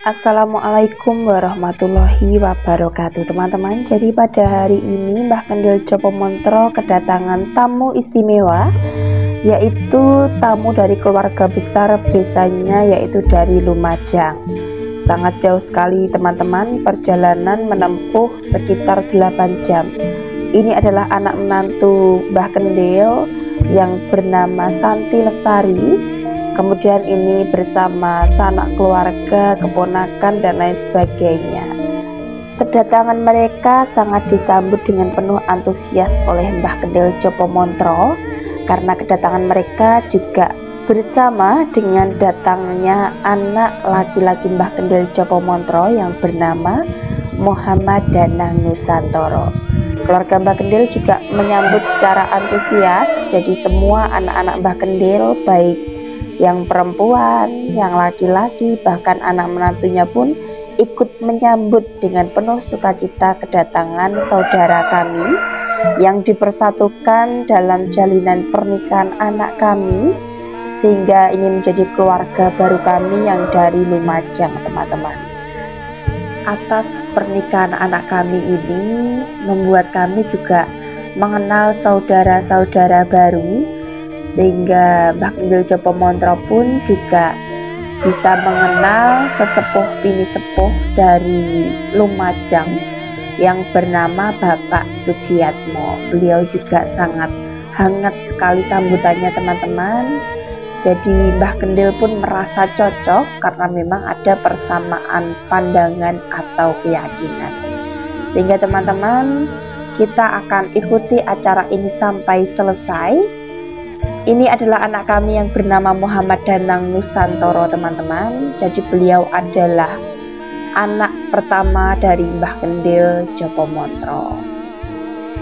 Assalamualaikum warahmatullahi wabarakatuh teman-teman. Jadi pada hari ini Mbah Kendil Jopo Montro kedatangan tamu istimewa, yaitu tamu dari keluarga besar besanya, yaitu dari Lumajang. Sangat jauh sekali teman-teman, perjalanan menempuh sekitar 8 jam. Ini adalah anak menantu Mbah Kendil yang bernama Santi Lestari. Kemudian ini bersama sanak keluarga, keponakan dan lain sebagainya. Kedatangan mereka sangat disambut dengan penuh antusias oleh Mbah Kendil Jopo Montro, karena kedatangan mereka juga bersama dengan datangnya anak laki-laki Mbah Kendil Jopo Montro yang bernama Muhammad Danang Nusantoro. Keluarga Mbah Kendil juga menyambut secara antusias. Jadi semua anak-anak Mbah Kendil, baik yang perempuan, yang laki-laki, bahkan anak menantunya pun ikut menyambut dengan penuh sukacita kedatangan saudara kami yang dipersatukan dalam jalinan pernikahan anak kami, sehingga ini menjadi keluarga baru kami yang dari Lumajang teman-teman. Atas pernikahan anak kami ini membuat kami juga mengenal saudara-saudara baru, sehingga Mbah Kendil Jopo Montro pun juga bisa mengenal sesepuh bini sepuh dari Lumajang yang bernama Bapak Sugiyatmo. Beliau juga sangat hangat sekali sambutannya teman-teman. Jadi Mbah Kendil pun merasa cocok karena memang ada persamaan pandangan atau keyakinan. Sehingga teman-teman, kita akan ikuti acara ini sampai selesai. Ini adalah anak kami yang bernama Muhammad Danang Nusantoro teman-teman. Jadi beliau adalah anak pertama dari Mbah Kendil Jopo Montro.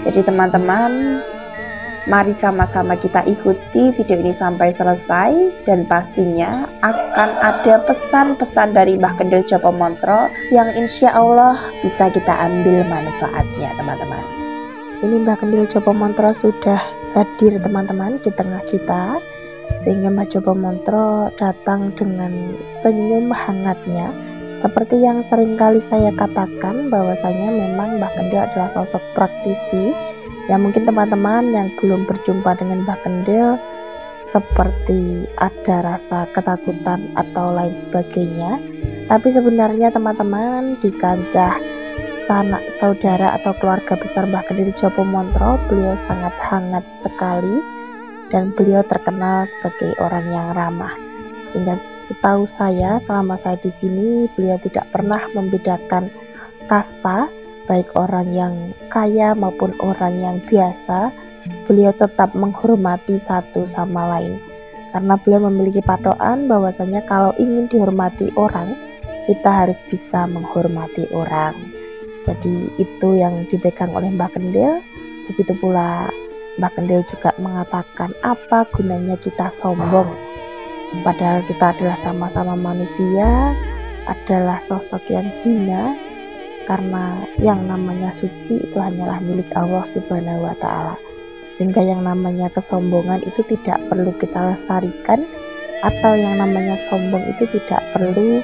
Jadi teman-teman, mari sama-sama kita ikuti video ini sampai selesai. Dan pastinya akan ada pesan-pesan dari Mbah Kendil Jopo Montro yang insya Allah bisa kita ambil manfaatnya teman-teman. Ini Mbah Kendil Jopo Montro sudah hadir teman-teman di tengah kita, sehingga Mbah Jopo Montro datang dengan senyum hangatnya. Seperti yang sering kali saya katakan, bahwasanya memang Mbah Kendil adalah sosok praktisi yang mungkin teman-teman yang belum berjumpa dengan Mbah Kendil seperti ada rasa ketakutan atau lain sebagainya. Tapi sebenarnya teman-teman, di kancah sanak saudara atau keluarga besar Mbah Kendil Jopo Montro, beliau sangat hangat sekali dan beliau terkenal sebagai orang yang ramah. Sehingga setahu saya, selama saya di sini, beliau tidak pernah membedakan kasta, baik orang yang kaya maupun orang yang biasa. Beliau tetap menghormati satu sama lain, karena beliau memiliki patokan bahwasanya kalau ingin dihormati orang, kita harus bisa menghormati orang. Jadi itu yang dipegang oleh Mbah Kendil. Begitu pula Mbah Kendil juga mengatakan, apa gunanya kita sombong, padahal kita adalah sama-sama manusia, adalah sosok yang hina, karena yang namanya suci itu hanyalah milik Allah Subhanahu wa Ta'ala. Sehingga yang namanya kesombongan itu tidak perlu kita lestarikan, atau yang namanya sombong itu tidak perlu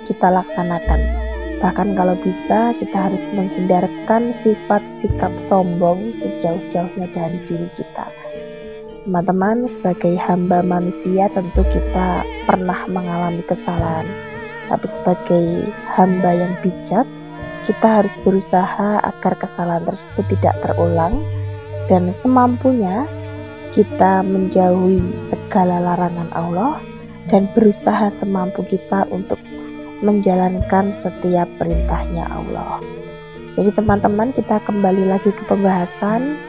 kita laksanakan. Bahkan kalau bisa, kita harus menghindarkan sifat sikap sombong sejauh-jauhnya dari diri kita. Teman-teman, sebagai hamba manusia tentu kita pernah mengalami kesalahan. Tapi sebagai hamba yang bijak, kita harus berusaha agar kesalahan tersebut tidak terulang. Dan semampunya kita menjauhi segala larangan Allah dan berusaha semampu kita untuk menjalankan setiap perintahnya Allah. Jadi teman-teman, kita kembali lagi ke pembahasan.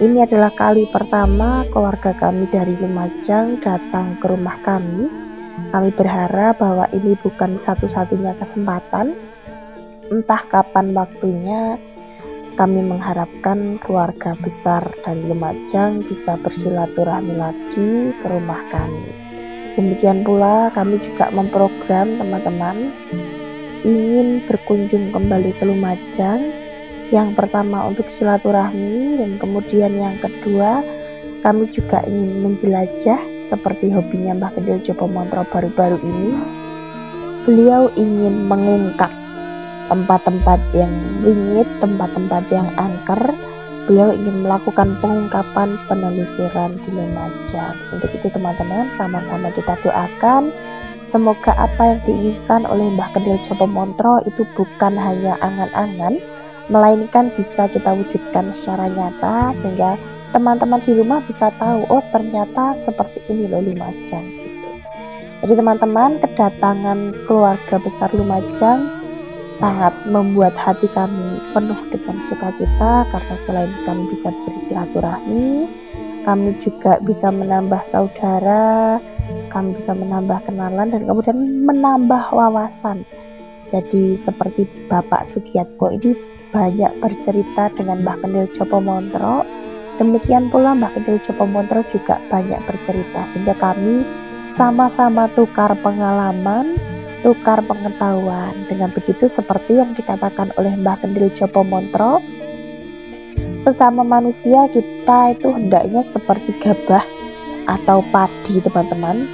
Ini adalah kali pertama keluarga kami dari Lumajang datang ke rumah kami. Kami berharap bahwa ini bukan satu-satunya kesempatan. Entah kapan waktunya, kami mengharapkan keluarga besar dari Lumajang bisa bersilaturahmi lagi ke rumah kami. Demikian pula kami juga memprogram teman-teman ingin berkunjung kembali ke Lumajang. Yang pertama untuk silaturahmi, dan kemudian yang kedua kami juga ingin menjelajah seperti hobinya Mbah Kendil Jopo Montro baru-baru ini, beliau ingin mengungkap tempat-tempat yang wingit, tempat-tempat yang angker. Beliau ingin melakukan pengungkapan penelusuran di Lumajang. Untuk itu teman-teman, sama-sama kita doakan semoga apa yang diinginkan oleh Mbah Kendil Jopo Montro itu bukan hanya angan-angan, melainkan bisa kita wujudkan secara nyata, sehingga teman-teman di rumah bisa tahu, oh ternyata seperti ini loh Lumajang gitu. Jadi teman-teman, kedatangan keluarga besar Lumajang sangat membuat hati kami penuh dengan sukacita, karena selain kami bisa bersilaturahmi, kami juga bisa menambah saudara, kami bisa menambah kenalan, dan kemudian menambah wawasan. Jadi seperti Bapak Sugiyatmo ini banyak bercerita dengan Mbah Kendil Jopo Montro, demikian pula Mbah Kendil Jopo Montro juga banyak bercerita, sehingga kami sama-sama tukar pengalaman, tukar pengetahuan. Dengan begitu, seperti yang dikatakan oleh Mbah Kendil Jopo Montro, sesama manusia kita itu hendaknya seperti gabah atau padi teman-teman,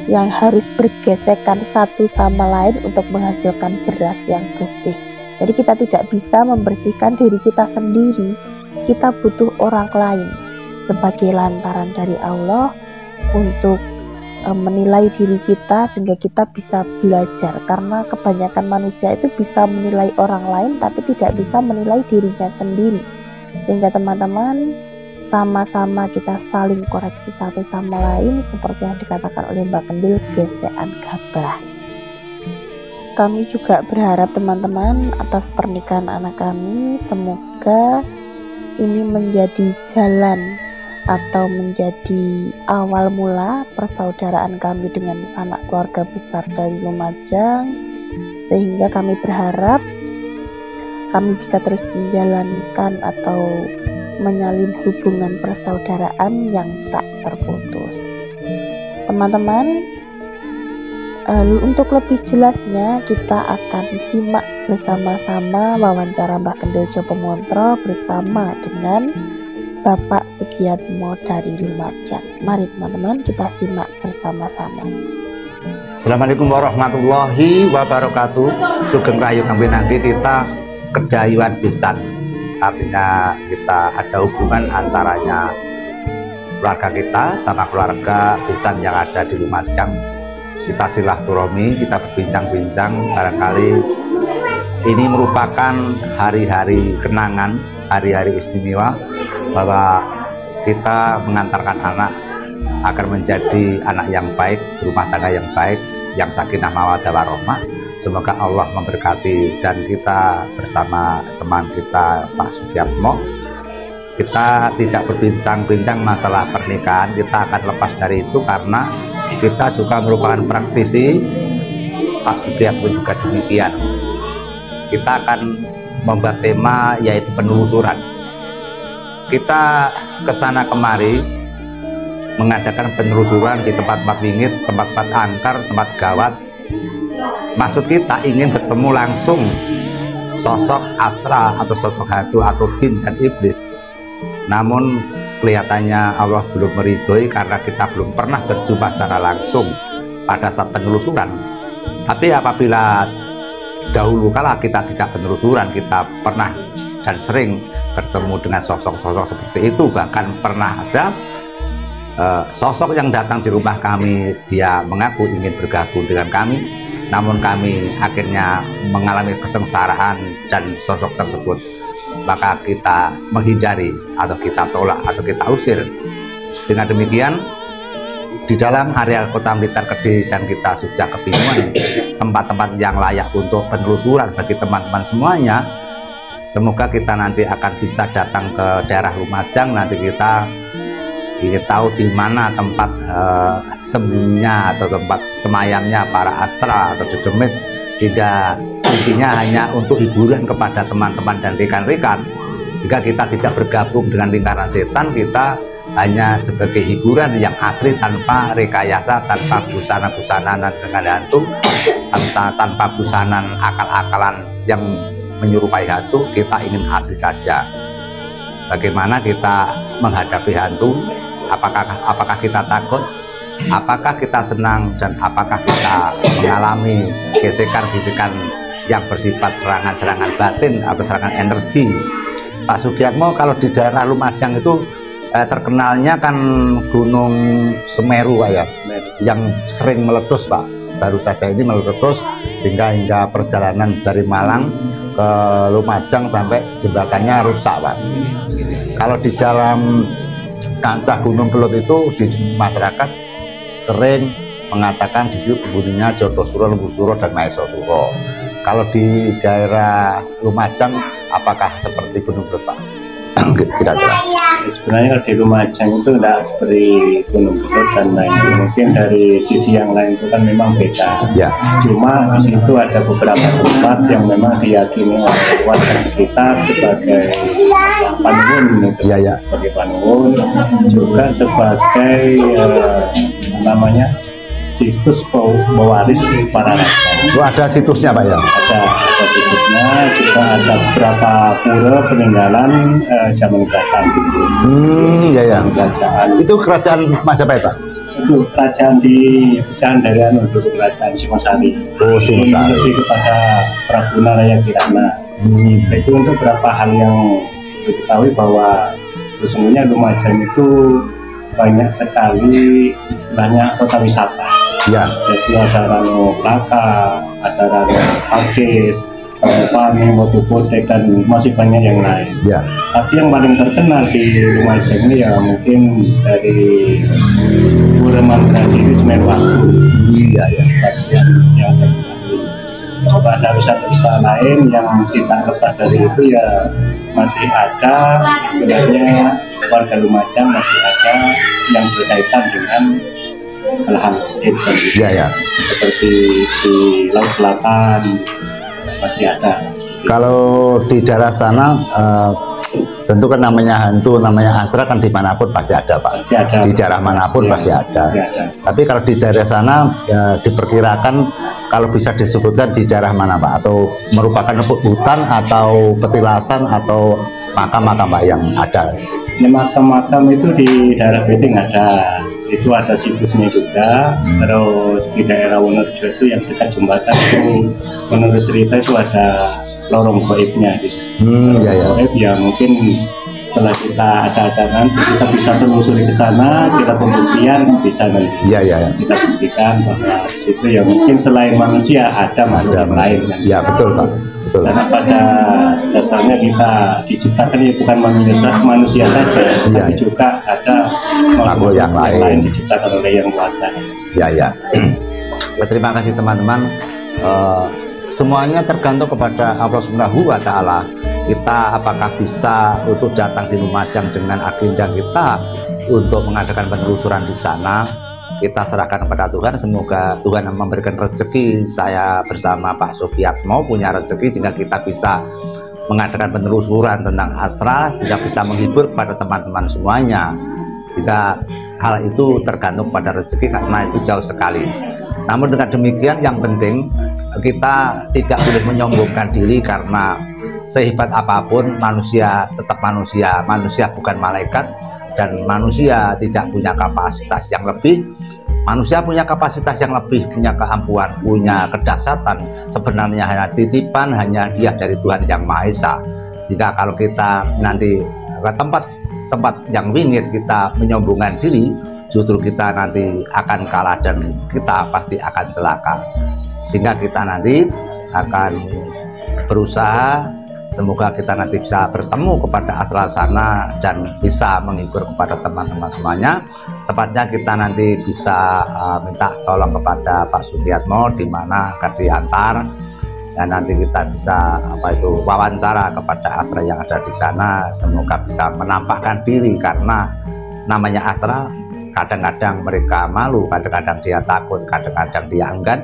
yang harus bergesekan satu sama lain untuk menghasilkan beras yang bersih. Jadi kita tidak bisa membersihkan diri kita sendiri, kita butuh orang lain sebagai lantaran dari Allah untuk menilai diri kita, sehingga kita bisa belajar. Karena kebanyakan manusia itu bisa menilai orang lain tapi tidak bisa menilai dirinya sendiri, sehingga teman-teman sama-sama kita saling koreksi satu sama lain, seperti yang dikatakan oleh Mbak Kendil, gesekan gabah. Kami juga berharap teman-teman atas pernikahan anak kami, semoga ini menjadi jalan atau menjadi awal mula persaudaraan kami dengan sanak keluarga besar dari Lumajang, sehingga kami berharap kami bisa terus menjalankan atau menyalin hubungan persaudaraan yang tak terputus. Teman-teman, untuk lebih jelasnya kita akan simak bersama-sama wawancara Mbah Kendil Jopo Montro bersama dengan Bapak Sugiyatmo dari Lumajang. Mari teman-teman kita simak bersama-sama. Assalamualaikum warahmatullahi wabarakatuh. Sugeng rayu kang pinanggi kita kedayuan pisan. Artinya kita ada hubungan antaranya keluarga kita sama keluarga pisan yang ada di Lumajang. Kita silaturahmi, kita berbincang-bincang, barangkali ini merupakan hari-hari kenangan, hari-hari istimewa, bahwa kita mengantarkan anak agar menjadi anak yang baik, rumah tangga yang baik, yang sakinah mawaddah warahmah. Semoga Allah memberkati, dan kita bersama teman kita Pak Sugiyatmo, kita tidak berbincang-bincang masalah pernikahan, kita akan lepas dari itu karena kita juga merupakan praktisi. Pak Sugiyatmo juga demikian. Kita akan membuat tema yaitu penelusuran. Kita kesana kemari mengadakan penelusuran di tempat-tempat wingit, tempat-tempat angker, tempat gawat. Maksud kita ingin bertemu langsung sosok astral atau sosok hantu atau jin dan iblis. Namun kelihatannya Allah belum meridhoi karena kita belum pernah berjumpa secara langsung pada saat penelusuran. Tapi apabila dahulu kala kita tidak penelusuran, kita pernah dan sering bertemu dengan sosok-sosok seperti itu. Bahkan pernah ada sosok yang datang di rumah kami, dia mengaku ingin bergabung dengan kami, namun kami akhirnya mengalami kesengsaraan dan sosok tersebut, maka kita menghindari atau kita tolak atau kita usir. Dengan demikian, di dalam area Kota Blitar Kediri dan kita sudah kebingungan tempat-tempat yang layak untuk penelusuran bagi teman-teman semuanya. Semoga kita nanti akan bisa datang ke daerah Lumajang, nanti kita ingin tahu di mana tempat sembunyinya atau tempat semayamnya para astral atau dedemit, sehingga intinya hanya untuk hiburan kepada teman-teman dan rekan-rekan, jika kita tidak bergabung dengan lingkaran setan, kita hanya sebagai hiburan yang asli tanpa rekayasa, tanpa busana-busana dengan hantu, tanpa busanan akal-akalan yang menyerupai hantu. Kita ingin asli saja. Bagaimana kita menghadapi hantu? Apakah kita takut? apakah kita senang dan apakah kita mengalami gesekan-gesekan yang bersifat serangan-serangan batin atau serangan energi. Pak Sugiatmo, kalau di daerah Lumajang itu terkenalnya kan Gunung Semeru Pak ya, yang sering meletus Pak. Baru saja ini meletus sehingga hingga perjalanan dari Malang ke Lumajang sampai jembatannya rusak Pak. Kalau di dalam kancah Gunung Kelut itu di masyarakat sering mengatakan di situ penghuninya Jotosuro, Lembusuro, dan Maesosuro. Kalau di daerah Lumajang apakah seperti Gunung Kelut Pak? Kira-kira. Sebenarnya kalau di Lumajang itu tidak seperti Gunung Kelut dan lain. Mungkin dari sisi yang lain itu kan memang beda. Ya. Cuma di situ ada beberapa tempat yang memang diyakini oleh warga sekitar sebagai panuwun, gitu. Ya, ya. Sebagai panuwun, juga sebagai namanya situs pewaris para raja. Itu ada situsnya Pak ya? Ada situsnya, juga ada beberapa pura peninggalan zaman kerajaan dulu. Ya ya. Kerajaan Itu kerajaan Majapahit Pak? Itu kerajaan di pecahan dari dulu kerajaan Singosari. Oh, Singosari. Lebih kepada Prabu Naraya Kirana. Itu untuk beberapa hal yang diketahui bahwa sesungguhnya Lumajang itu banyak sekali istilahnya kota wisata. Ya. Jadi ada Rano Plaka, ada Rano Pakis, Pani, Motupote, dan masih banyak yang lain. Ya. Tapi yang paling terkenal di Lumajang ini ya mungkin dari Pura Mandragiri Semeru Waktu. Iya ya. Yang saya ketahui. Juga ada wisata-wisata lain yang tidak lepas dari itu ya masih ada, sebenarnya warga Lumajang masih ada yang berkaitan dengan hal-hal itu. Iya ya. Seperti di Laut Selatan masih ada. Kalau di daerah sana tentu kan namanya hantu, namanya astra kan dimanapun pasti ada Pak. Pasti ada. Di daerah manapun Ya, pasti ada. ada. Tapi kalau di daerah sana diperkirakan kalau bisa disebutkan di daerah mana Pak? Atau merupakan hutan atau petilasan atau makam-makam Pak yang ada? Ini makam-makam itu di daerah Beting ada. Itu ada situsnya juga. Terus di daerah Wonorejo itu yang dekat jembatan itu menurut cerita itu ada lorong goibnya di situ. Ya, ya. Goib ya mungkin setelah kita ada acara nanti kita bisa telusuri ke sana, kita pembuktian bisa nanti. Iya ya. Kita buktikan bahwa di situ ya mungkin selain manusia ada makhluk yang lain. Ya betul Pak. Betul. Karena pada dasarnya kita diciptakan ya bukan manusia saja, tapi juga ada makhluk yang lain diciptakan oleh yang kuasa. Ya ya. Terima kasih teman-teman. Semuanya tergantung kepada Allah Subhanahu wa Ta'ala. Kita apakah bisa untuk datang di Lumajang dengan agenda kita untuk mengadakan penelusuran di sana. Kita serahkan kepada Tuhan. Semoga Tuhan memberikan rezeki. Saya bersama Pak Sugiatmo punya rezeki sehingga kita bisa mengadakan penelusuran tentang astra, sehingga bisa menghibur kepada teman-teman semuanya. Jika hal itu tergantung pada rezeki karena itu jauh sekali. Namun dengan demikian yang penting kita tidak boleh menyombongkan diri, karena sehebat apapun manusia tetap manusia. Manusia bukan malaikat dan manusia tidak punya kapasitas yang lebih. Manusia punya kapasitas yang lebih, punya keampuhan, punya kedahsyatan. Sebenarnya hanya titipan, hanya hadiah dari Tuhan Yang Maha Esa. Jika kalau kita nanti ke tempat yang wingit kita menyombongkan diri, justru kita nanti akan kalah dan kita pasti akan celaka. Sehingga kita nanti akan berusaha, semoga kita nanti bisa bertemu kepada astra sana dan bisa menghibur kepada teman-teman semuanya. Tepatnya kita nanti bisa minta tolong kepada Pak Sugiatmo di mana akan diantar, dan nanti kita bisa wawancara kepada astra yang ada di sana. Semoga bisa menampakkan diri, karena namanya astra kadang-kadang mereka malu, kadang-kadang dia takut, kadang-kadang dia enggan,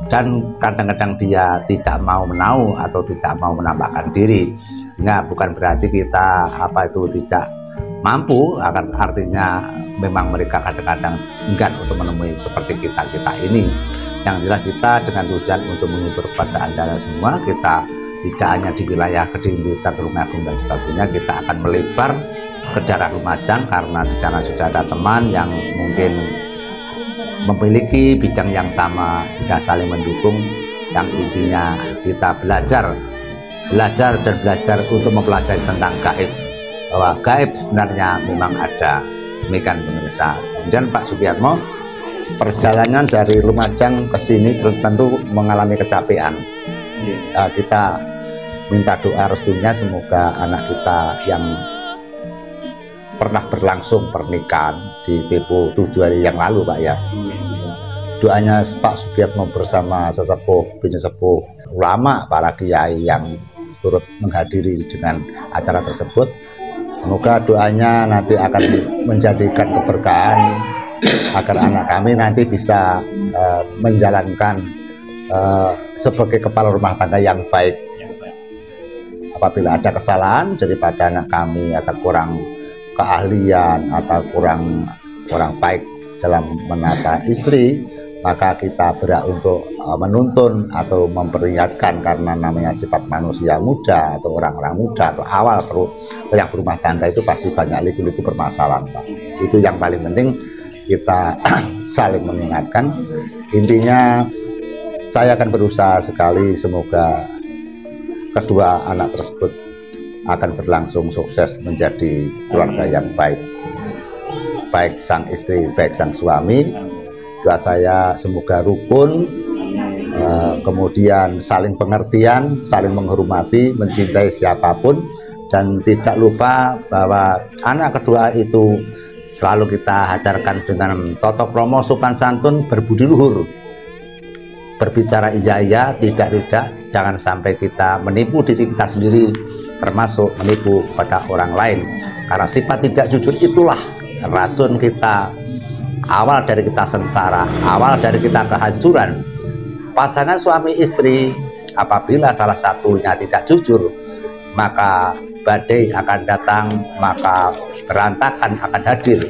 dan kadang-kadang dia tidak mau menau atau tidak mau menampakkan diri. Sehingga bukan berarti kita tidak mampu, akan artinya memang mereka kadang-kadang enggan untuk menemui seperti kita ini. Yang jelas kita dengan tujuan untuk menghibur kepada Anda semua, kita tidak hanya di wilayah Kediri, Tulungagung dan sebagainya, kita akan melebar ke daerah Lumajang, karena di sana sudah ada teman yang mungkin memiliki bidang yang sama sehingga saling mendukung, yang intinya kita belajar untuk mempelajari tentang gaib, bahwa gaib sebenarnya memang ada. Demikian pemirsa. Kemudian Pak Sukiyatmo, perjalanan dari Lumajang ke sini tentu mengalami kecapean. Kita minta doa restunya, semoga anak kita yang pernah berlangsung pernikahan di Tempo 7 hari yang lalu, Pak ya. Doanya Pak Sukiyatmo bersama sesepuh, bini sepuh, ulama, para kiai yang turut menghadiri dengan acara tersebut. Semoga doanya nanti akan menjadikan keberkahan agar anak kami nanti bisa menjalankan sebagai kepala rumah tangga yang baik. Apabila ada kesalahan daripada anak kami atau kurang keahlian atau kurang baik dalam menata istri, maka kita berhak untuk menuntun atau memperingatkan, karena namanya sifat manusia muda atau orang-orang muda atau awal yang berumah tangga itu pasti banyak liku-liku permasalahan, Pak. Itu yang paling penting, kita saling mengingatkan. Intinya saya akan berusaha sekali, semoga kedua anak tersebut akan berlangsung sukses menjadi keluarga yang baik, baik sang istri, baik sang suami. Doa saya semoga rukun, kemudian saling pengertian, saling menghormati, mencintai siapapun, dan tidak lupa bahwa anak kedua itu selalu kita ajarkan dengan toto kromo, sopan santun, berbudi luhur, berbicara iya, tidak, jangan sampai kita menipu diri kita sendiri, termasuk menipu pada orang lain, karena sifat tidak jujur itulah racun kita. Awal dari kita sengsara, awal dari kita kehancuran. Pasangan suami istri, apabila salah satunya tidak jujur, maka badai akan datang, maka berantakan akan hadir.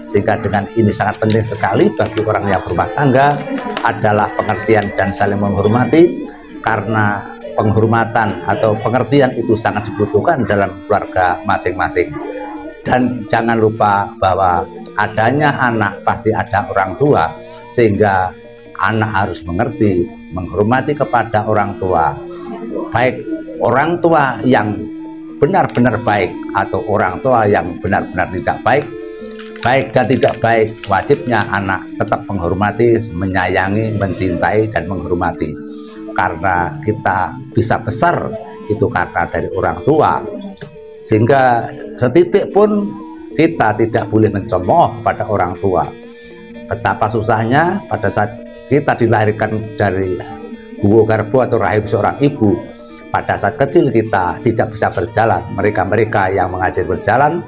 Sehingga dengan ini sangat penting sekali bagi orang yang berumah tangga adalah pengertian dan saling menghormati, karena penghormatan atau pengertian itu sangat dibutuhkan dalam keluarga masing-masing. Dan jangan lupa bahwa adanya anak pasti ada orang tua, sehingga anak harus mengerti, menghormati kepada orang tua, baik orang tua yang benar-benar baik atau orang tua yang benar-benar tidak baik. Baik dan tidak baik, wajibnya anak tetap menghormati, menyayangi, mencintai, dan menghormati, karena kita bisa besar itu karena dari orang tua. Sehingga setitik pun kita tidak boleh mencemooh kepada orang tua. Betapa susahnya pada saat kita dilahirkan dari guwa garbo atau rahim seorang ibu. Pada saat kecil kita tidak bisa berjalan. Mereka-mereka yang mengajar berjalan,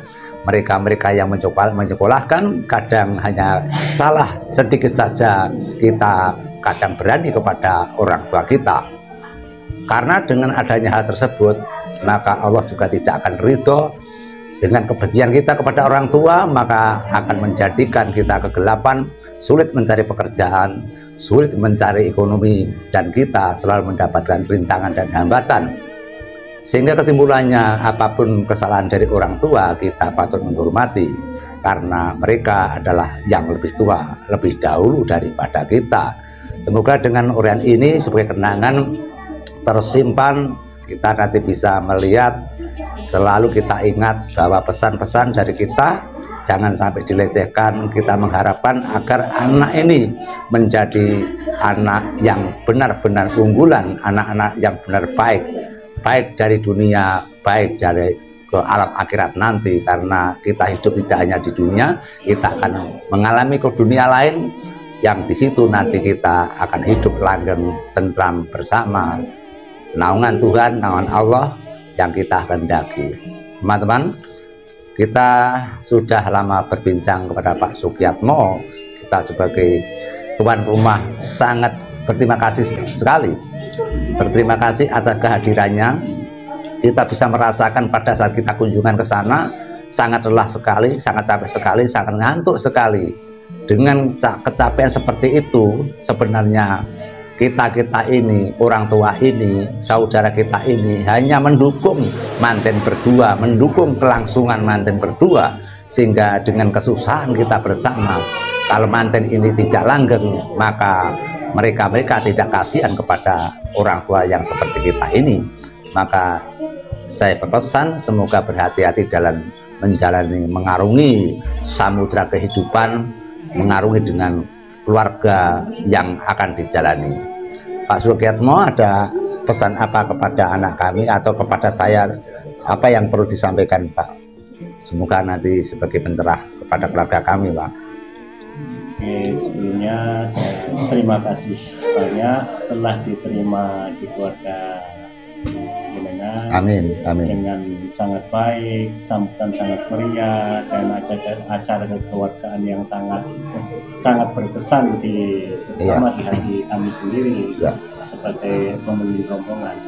mereka-mereka yang menyekolahkan, kadang hanya salah sedikit saja kita kadang berani kepada orang tua kita. Karena dengan adanya hal tersebut, maka Allah juga tidak akan ridho dengan kebencian kita kepada orang tua, maka akan menjadikan kita kegelapan, sulit mencari pekerjaan, sulit mencari ekonomi, dan kita selalu mendapatkan rintangan dan hambatan. Sehingga kesimpulannya, apapun kesalahan dari orang tua kita patut menghormati, karena mereka adalah yang lebih tua, lebih dahulu daripada kita. Semoga dengan uraian ini sebagai kenangan tersimpan, kita nanti bisa melihat, selalu kita ingat bahwa pesan-pesan dari kita jangan sampai dilecehkan. Kita mengharapkan agar anak ini menjadi anak yang benar-benar unggulan, anak-anak yang benar baik, baik dari dunia, baik dari ke alam akhirat nanti. Karena kita hidup tidak hanya di dunia, kita akan mengalami ke dunia lain, yang di situ nanti kita akan hidup langgeng, tentram bersama naungan Tuhan, naungan Allah yang kita kehendaki. Teman-teman, kita sudah lama berbincang kepada Pak Sukiyatmo. Kita sebagai tuan rumah sangat berterima kasih sekali. Berterima kasih atas kehadirannya. Kita bisa merasakan pada saat kita kunjungan ke sana, sangat lelah sekali, sangat capek sekali, sangat ngantuk sekali. Dengan kecapean seperti itu, sebenarnya kita ini, orang tua ini, saudara kita ini hanya mendukung manten berdua, mendukung kelangsungan manten berdua, sehingga dengan kesusahan kita bersama, kalau manten ini tidak langgeng, maka mereka tidak kasihan kepada orang tua yang seperti kita ini. Maka saya berpesan semoga berhati-hati dalam mengarungi samudra kehidupan, mengarungi dengan keluarga yang akan dijalani. Pak Sugiatmo, ada pesan apa kepada anak kami atau kepada saya, apa yang perlu disampaikan Pak? Semoga nanti sebagai pencerah kepada keluarga kami, Pak. Oke, sebelumnya saya terima kasih banyak telah diterima di keluarga jenengan. Amin, amin. Dengan sangat baik, sambutan sangat meriah, dan acara kekeluargaan yang sangat berkesan bersama di hati kami sendiri sebagai pemimpin rombongan.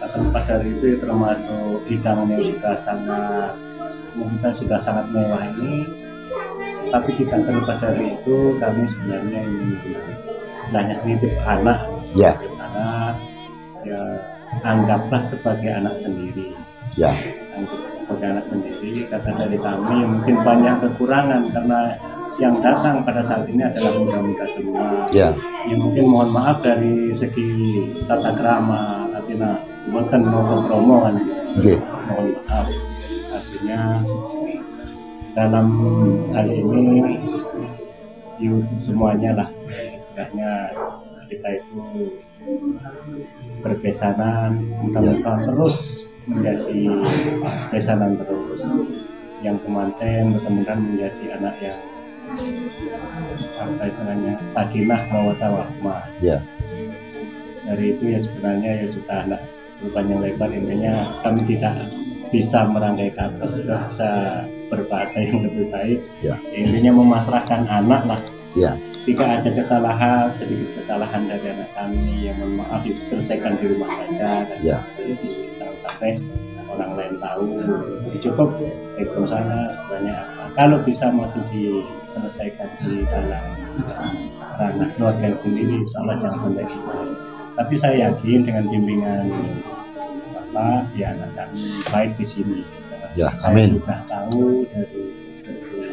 Terlepas dari itu, termasuk hidangan yang sudah sangat mewah ini, tapi tidak terlepas dari itu, kami sebenarnya ingin banyak nitip anak, anak ya, anggaplah sebagai anak sendiri. Sebagai anak sendiri, kata dari kami mungkin banyak kekurangan karena yang datang pada saat ini adalah muda-muda semua. Ya mungkin mohon maaf dari segi tata krama, artinya bukan mau promo kan. Mohon maaf. Artinya dalam hal ini untuk semuanya lah, istilahnya kita itu berpesanan, mudah-mudahan terus menjadi pesanan terus. Yang kemanten mudah-mudahan menjadi anak yang apa istilahnya sakinah mawaddah warahmah. Dari itu ya sebenarnya ya sudah anak berpanjang lebar, intinya kami tidak bisa merangkai kata, tidak bisa berbahasa yang lebih baik. Intinya memasrahkan anak lah. Jika ada kesalahan, sedikit kesalahan dari anak kami, yang mohon maaf itu selesaikan di rumah saja. Jangan sampai orang lain tahu. Cukup ekor sana sebenarnya apa. Kalau bisa masih diselesaikan di dalam ranah keluarga sendiri, insya Allah jangan sampai gitu. Tapi saya yakin dengan bimbingan Bapak, ya anak kami baik di sini. Saya sudah tahu dari segi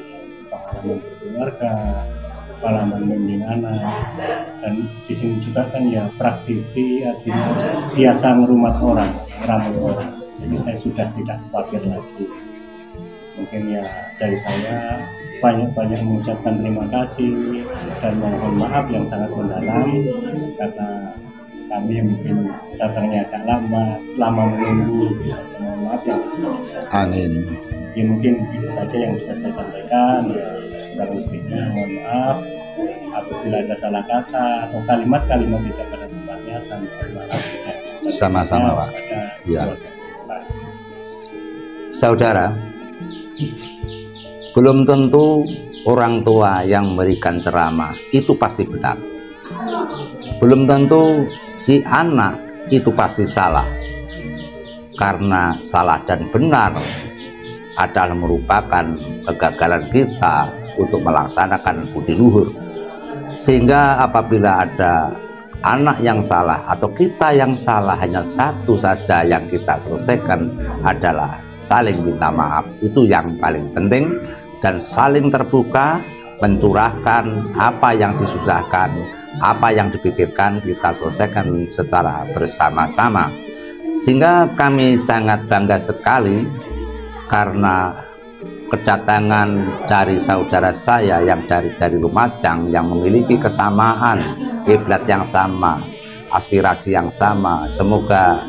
pengalaman berkeluarga, pengalaman membimbing anak, dan di sini juga kan ya praktisi, artinya biasa ngerumat orang, ngeramu orang. Jadi saya sudah tidak khawatir lagi. Mungkin ya dari saya banyak-banyak mengucapkan terima kasih dan mohon maaf yang sangat mendalam karena kami mungkin datangnya agak lama menunggu. Mohon maaf yang sebesar-besar. Amin. Ya mungkin itu saja yang bisa saya sampaikan. Ya kurang lebihnya mohon maaf apabila ada salah kata atau kalimat-kalimat tidak pada tempatnya. Sama-sama Pak. Saudara, belum tentu orang tua yang memberikan ceramah itu pasti benar. Belum tentu si anak itu pasti salah, karena salah dan benar adalah merupakan kegagalan kita untuk melaksanakan budi luhur. Sehingga apabila ada anak yang salah atau kita yang salah, hanya satu saja yang kita selesaikan adalah saling minta maaf. Itu yang paling penting, dan saling terbuka mencurahkan apa yang disusahkan, apa yang dipikirkan, kita selesaikan secara bersama-sama. Sehingga kami sangat bangga sekali karena kedatangan dari saudara saya yang dari Lumajang, yang memiliki kesamaan kiblat yang sama, aspirasi yang sama. Semoga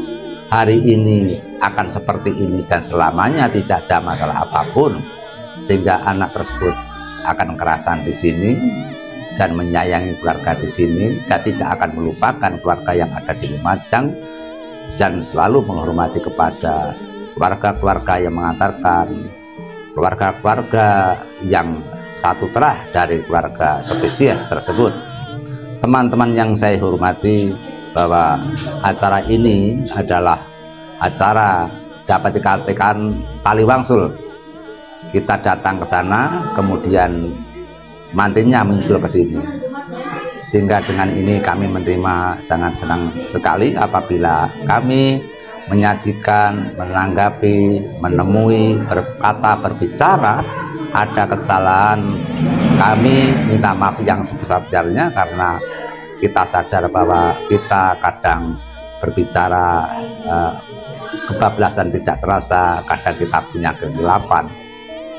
hari ini akan seperti ini dan selamanya tidak ada masalah apapun, sehingga anak tersebut akan kerasan di sini dan menyayangi keluarga di sini, dan tidak akan melupakan keluarga yang ada di Lumajang, dan selalu menghormati kepada keluarga-keluarga yang mengantarkan, keluarga-keluarga yang satu terah dari keluarga spesies tersebut. Teman-teman yang saya hormati, bahwa acara ini adalah acara dapat dikatakan tali wangsul. Kita datang ke sana, kemudian mantinnya menyusul ke sini, sehingga dengan ini kami menerima sangat senang sekali apabila kami menyajikan, menanggapi, menemui, berkata, berbicara ada kesalahan, kami minta maaf yang sebesar-besarnya, karena kita sadar bahwa kita kadang berbicara kebablasan tidak terasa, kadang kita punya kegelapan,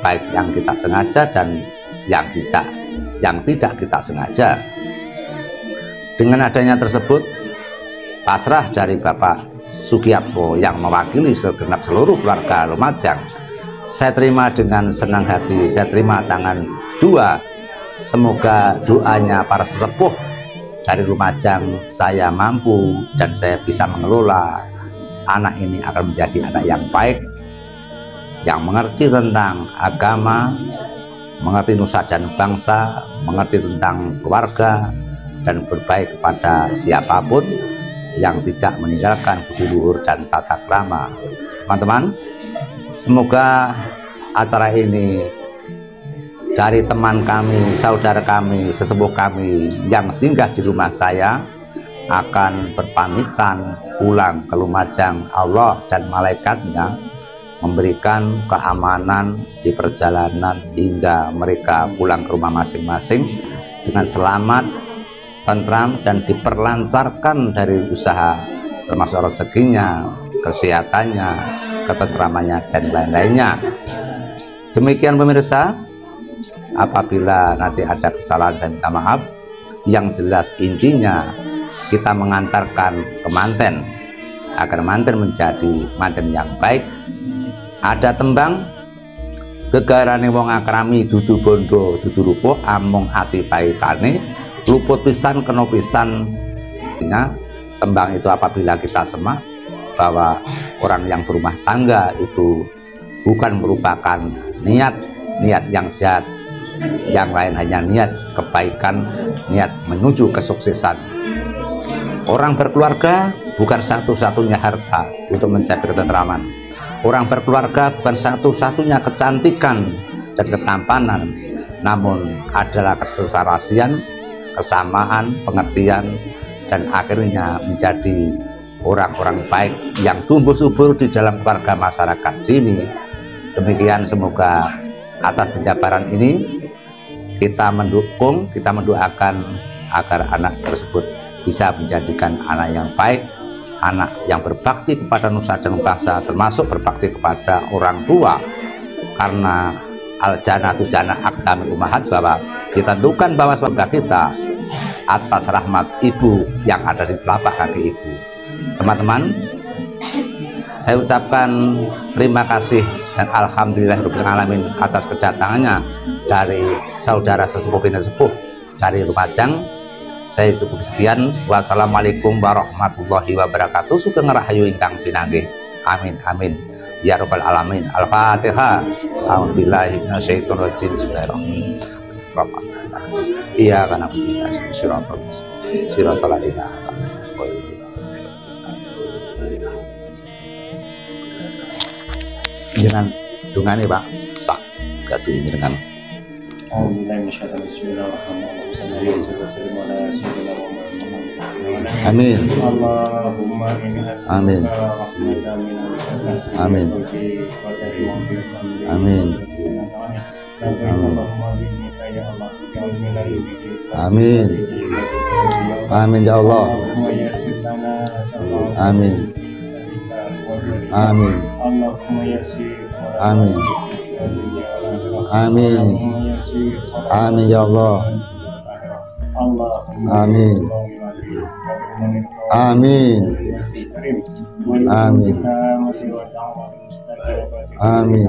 baik yang kita sengaja dan yang tidak kita sengaja. Dengan adanya tersebut, pasrah dari Bapak Sugiyatmo yang mewakili segenap seluruh keluarga Lumajang, saya terima dengan senang hati, saya terima tangan dua. Semoga doanya para sesepuh dari Lumajang saya mampu dan saya bisa mengelola anak ini akan menjadi anak yang baik, yang mengerti tentang agama, mengerti nusa dan bangsa, mengerti tentang keluarga, dan berbaik kepada siapapun, yang tidak meninggalkan budi luhur dan tata krama. Teman-teman, semoga acara ini dari teman kami, saudara kami, sesepuh kami yang singgah di rumah saya akan berpamitan pulang ke Lumajang. Allah dan malaikatnya memberikan keamanan di perjalanan hingga mereka pulang ke rumah masing-masing dengan selamat, tentram, dan diperlancarkan dari usaha, termasuk rezekinya, kesehatannya, ketentramannya, dan lain-lainnya. Demikian pemirsa, apabila nanti ada kesalahan saya minta maaf. Yang jelas intinya kita mengantarkan ke manten agar manten menjadi manten yang baik. Ada tembang, gegarane wong akrami dudu bondo dudu rupuh, amung ati paitane luput pisan kena pisan. Tembang itu apabila kita semak bahwa orang yang berumah tangga itu bukan merupakan niat yang jahat, yang lain hanya niat kebaikan, niat menuju kesuksesan. Orang berkeluarga bukan satu-satunya harta untuk mencapai ketentraman. Orang berkeluarga bukan satu-satunya kecantikan dan ketampanan, namun adalah keselarasian, kesamaan, pengertian, dan akhirnya menjadi orang-orang baik yang tumbuh subur di dalam keluarga masyarakat sini. Demikian, semoga atas penjabaran ini kita mendukung, kita mendoakan agar anak tersebut bisa menjadikan anak yang baik, anak yang berbakti kepada nusa dan bangsa, termasuk berbakti kepada orang tua, karena al-jannatu jannah aqdamil ummahat, bahwa ditentukan bahwa surga kita atas rahmat ibu yang ada di telapak kaki ibu. Teman-teman, saya ucapkan terima kasih dan alhamdulillahirabbil alamin atas kedatangannya dari saudara sesepuh bini sepuh dari Lumajang. Saya cukup sekian. Wassalamualaikum warahmatullahi wabarakatuh. Sugeng rahayu ingkang pinanggih. Amin amin ya rabbal alamin. Al-Fatihah. A'udzubillahi minasyaitonir rajim. Bismillahirrahmanirrahim. Iya karena kita siratal ladzina dengan dungane Pak sak gatu ini dengan amin amin amin amin amin amin ya Allah amin amin amin amin amin ya Allah amin amin amin amin amin amin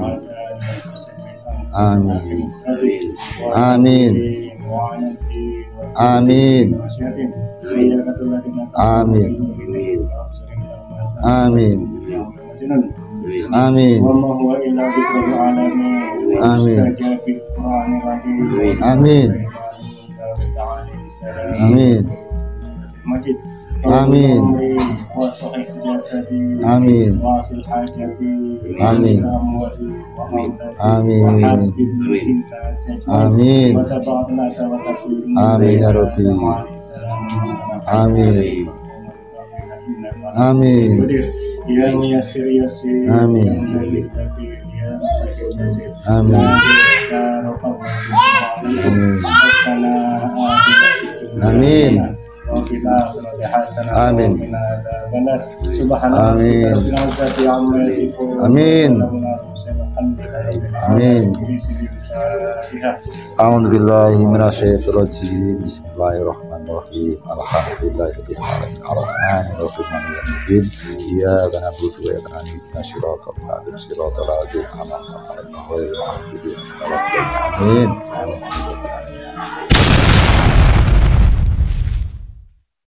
amin amin amin amin amin amin amin amin amin amin amin amin amin ya Rabbi amin Amin. yang yasir yasir, Amin. yang nabi nabi, yang sakit sakit. Amin. Amin. Amin. Amin. Amin. A'udzubillahi minasyaitonirrajim. Bismillahirrahmanirrahim. Alhamdulillahirabbil alamin. Arrahmanirrahim. Maliki yaumiddin. Iyyaka na'budu wa iyyaka nasta'in. Shiratal ladzina shiratal ladzina an'amta 'alaihim ghairil maghdubi 'alaihim waladdallin. Amin. Amin.